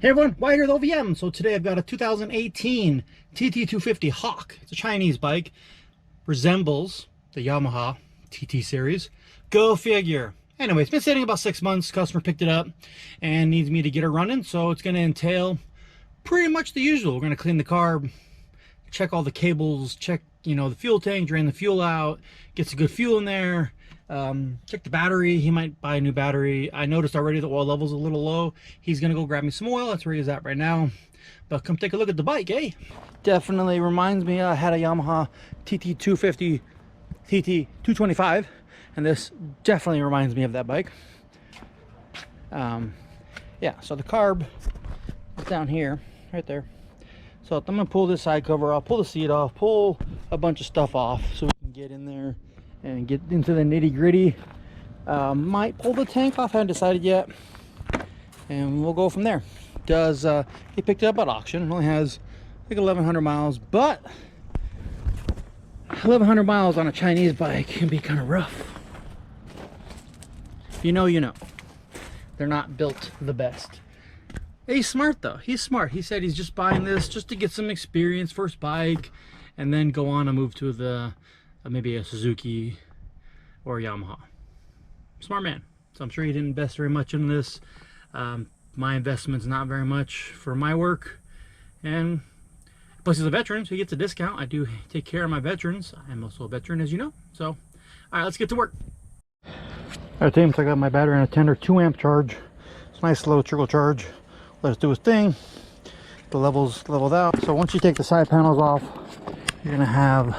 Hey everyone, Wyatt here with OVM. So today I've got a 2018 TT250 Hawk. It's a Chinese bike. Resembles the Yamaha TT series. Go figure. Anyway, it's been sitting about 6 months. Customer picked it up and needs me to get it running. So it's going to entail pretty much the usual. We're going to clean the carb, check all the cables, check the fuel tank, drain the fuel out, get some good fuel in there. Check the battery. He might buy a new battery. I noticed already the oil level's a little low. He's gonna go grab me some oil. That's where he's at right now. But come take a look at the bike, eh? Definitely reminds me, I had a Yamaha TT250 TT225, and this definitely reminds me of that bike. Yeah, so the carb is down here, right there. So I'm gonna pull this side cover off, pull the seat off, pull a bunch of stuff off so we can get in there and get into the nitty-gritty. Might pull the tank off, haven't decided yet, and we'll go from there. He picked it up at auction. It only has like 1,100 miles, but 1,100 miles on a Chinese bike can be kind of rough. You know. They're not built the best. He's smart though. He's smart. He said he's just buying this just to get some experience, first bike, and then go on and move to the maybe a Suzuki or a Yamaha. Smart man. So I'm sure he didn't invest very much in this. My investment's not very much for my work, and plus he's a veteran, so he gets a discount. I do take care of my veterans. I'm also a veteran, as you know. So all right, let's get to work. All right team, so I got my battery on a tender 2-amp charge. It's a nice low trickle charge. Let's do his thing. The level's leveled out. So once you take the side panels off, you're gonna have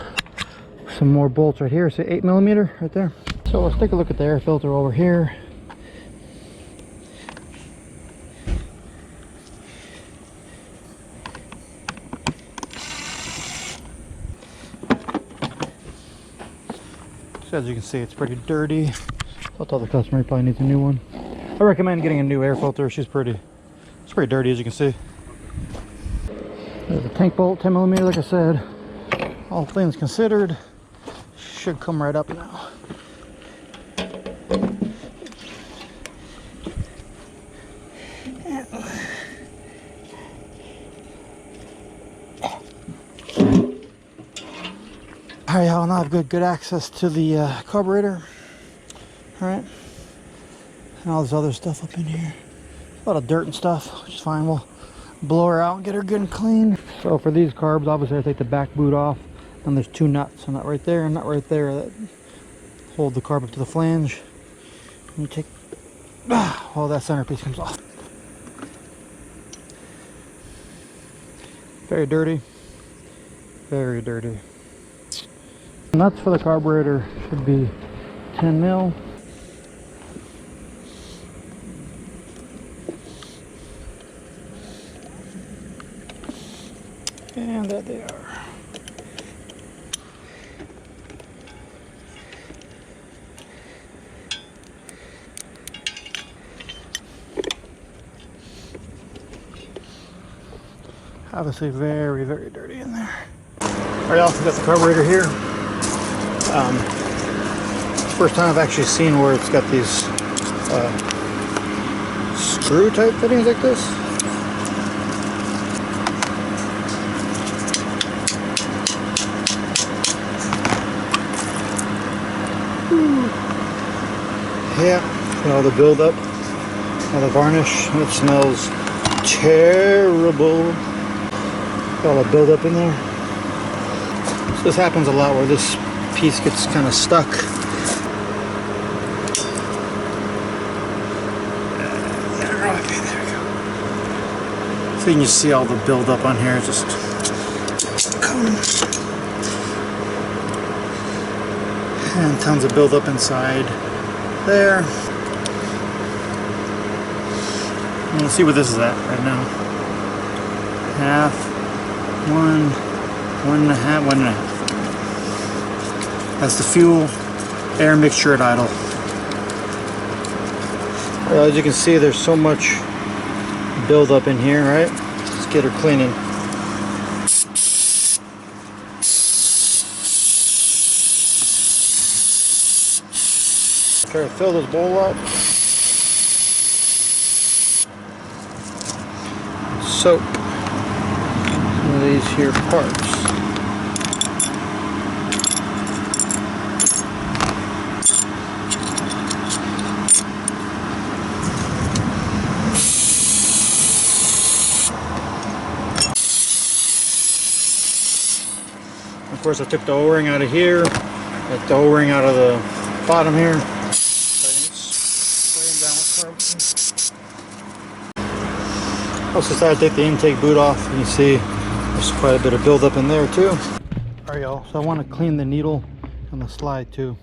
some more bolts right here. So 8mm right there. So let's take a look at the air filter over here. So as you can see, it's pretty dirty. I'll tell the customer he probably needs a new one. I recommend getting a new air filter. It's pretty dirty, as you can see. There's the tank bolt, 10mm, like I said. All things considered, should come right up now. Alright, y'all, now I've got good access to the carburetor. Alright. And all this other stuff up in here. A lot of dirt and stuff, which is fine. We'll blow her out and get her good and clean. So for these carbs, obviously I take the back boot off. And there's two nuts, a nut right there and nut right there that hold the carb up to the flange. And you take, all that centerpiece comes off. Very dirty, very dirty. Nuts for the carburetor should be 10mm. And there they are. Obviously very, very dirty in there. Alright, y'all, we got the carburetor here. First time I've actually seen where it's got these screw type fittings like this. Yeah, all the buildup, all the varnish, and it smells terrible. All the buildup in there. So this happens a lot where this piece gets kind of stuck. Okay, there we go. So you can just see all the buildup on here, just and tons of buildup inside there. And let's see where this is at right now. Half, one and a half. That's the fuel air mixture at idle. Well, as you can see, there's so much buildup in here, right? Let's get her cleaning. Try to fill this bowl up. soak some of these here parts. Of course, I took the O-ring out of here, got the O-ring out of the bottom here. Also decided to take the intake boot off. You can see there's quite a bit of buildup in there too. Alright y'all, so I want to clean the needle and the slide too.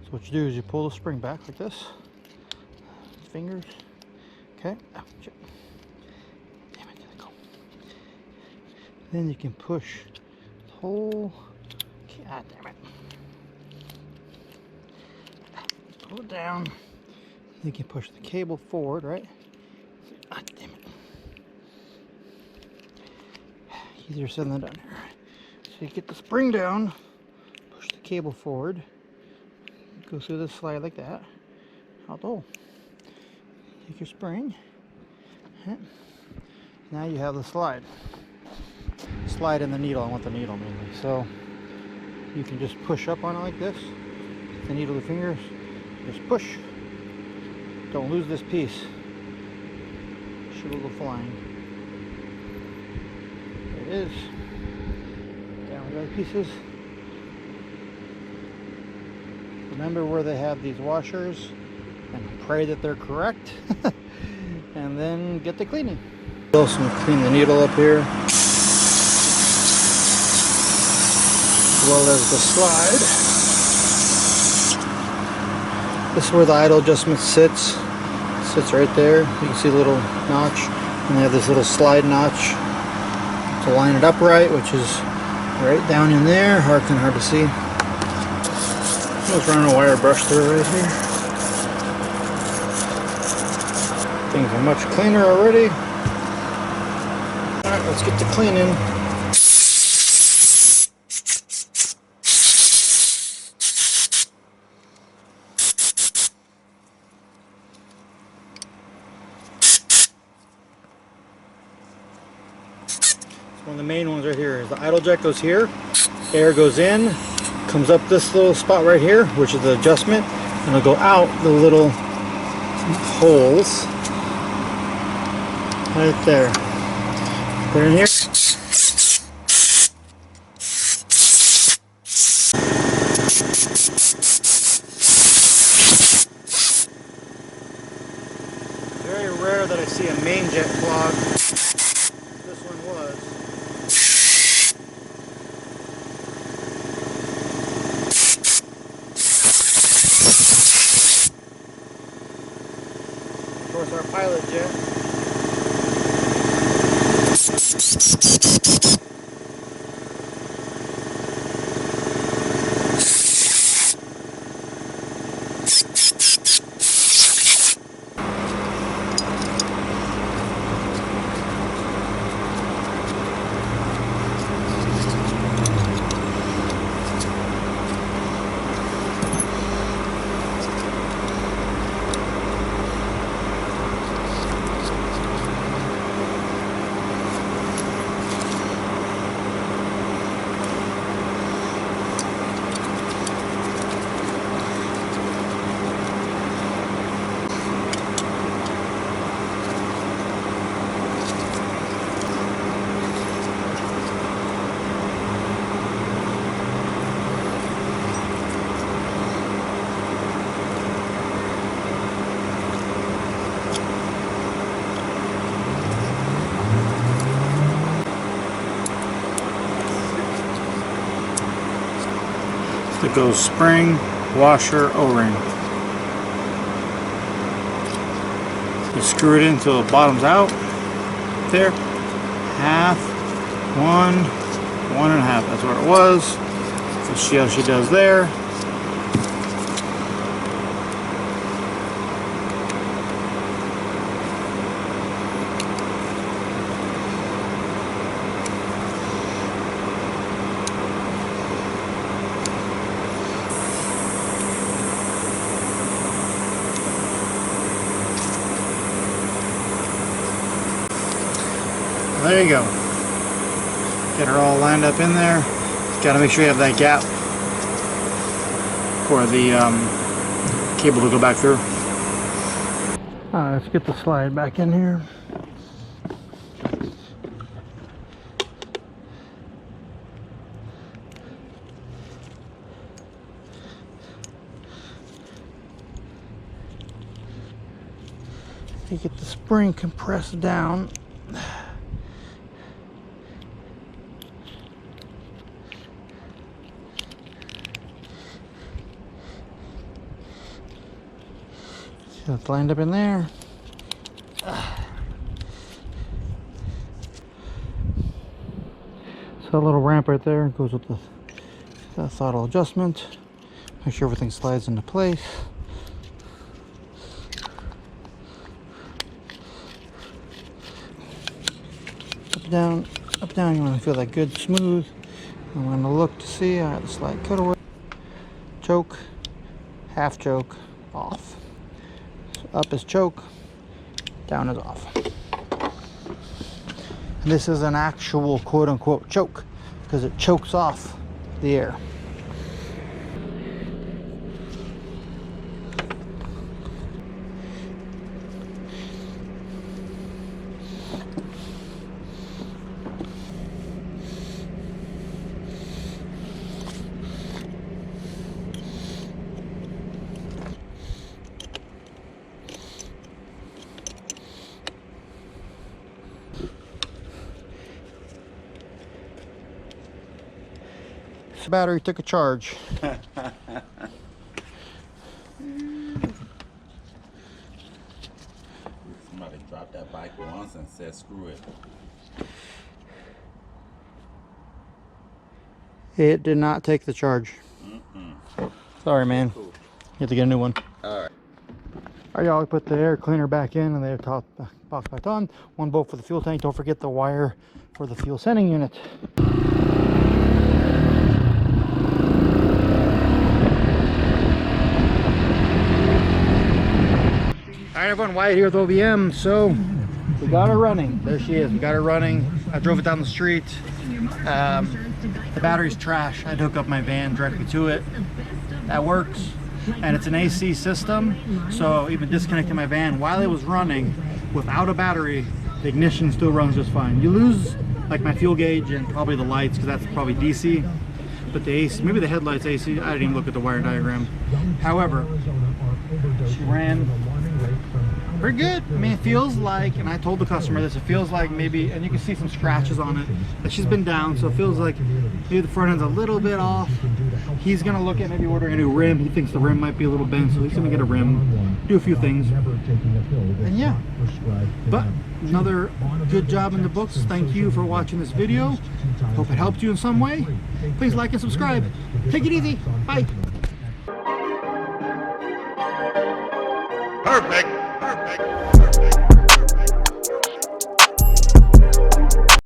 So what you do is you pull the spring back like this. Fingers. Okay. Damn it, there they go. Then you can push the whole... God damn it. Pull it down. You can push the cable forward, right? God damn it. Easier said than done here. So you get the spring down, push the cable forward, go through the slide like that. Although, take your spring. Now you have the slide. Slide in the needle. I want the needle mainly. So you can just push up on it like this. The needle with the fingers. Just push. Don't lose this piece. She will go flying. There it is. Down with the other pieces. Remember where they have these washers and pray that they're correct. And then get the cleaning. Also clean the needle up here. As well as the slide. This is where the idle adjustment sits. It sits right there. You can see the little notch. And they have this little slide notch to line it up right, which is right down in there. Kind of hard to see. Let's run a wire brush through right here. Things are much cleaner already. Alright, let's get to cleaning. One of the main ones right here is the idle jet goes here, air goes in, comes up this little spot right here, which is the adjustment, and it'll go out the little holes right there. Put it in here. Very rare that I see a main jet clog. This one was. Of course, our pilot jet. It goes spring, washer, O-ring. You screw it in until the bottom's out. There. Half, one, 1.5. That's where it was. So see how she does there. there you go. Get her all lined up in there. Just got to make sure you have that gap for the cable to go back through. Let's get the slide back in here. You get the spring compressed down. So it's lined up in there. So a little ramp right there goes with the throttle adjustment. Make sure everything slides into place. Up, down, you want to feel that good, smooth. I'm going to look to see, I have the slide cutaway. Choke, half choke, off. So up is choke, down is off. And this is an actual quote-unquote choke, because it chokes off the air. The battery took a charge. Somebody dropped that bike once and said screw it. It did not take the charge. Sorry, man. Cool. You have to get a new one. Alright. Alright, y'all, put the air cleaner back in and they're top box back on. One bolt for the fuel tank. Don't forget the wire for the fuel sending unit. Alright everyone, Wyatt here with OBM. So we got her running. There she is. We got her running. I drove it down the street. The battery's trash. I'd hook up my van directly to it. That works. And it's an AC system. So even disconnecting my van while it was running without a battery, the ignition still runs just fine. You lose like my fuel gauge and probably the lights because that's probably DC. But the AC, maybe the headlights AC, I didn't even look at the wire diagram. However, she ran pretty good. I mean, it feels like, and I told the customer this, it feels like maybe, and you can see some scratches on it, that she's been down, so it feels like maybe the front end's a little bit off. He's gonna look at maybe ordering a new rim. He thinks the rim might be a little bent, so he's gonna get a rim, do a few things, and yeah. But another good job in the books. Thank you for watching this video. Hope it helped you in some way. Please like and subscribe. Take it easy. Bye. Perfect.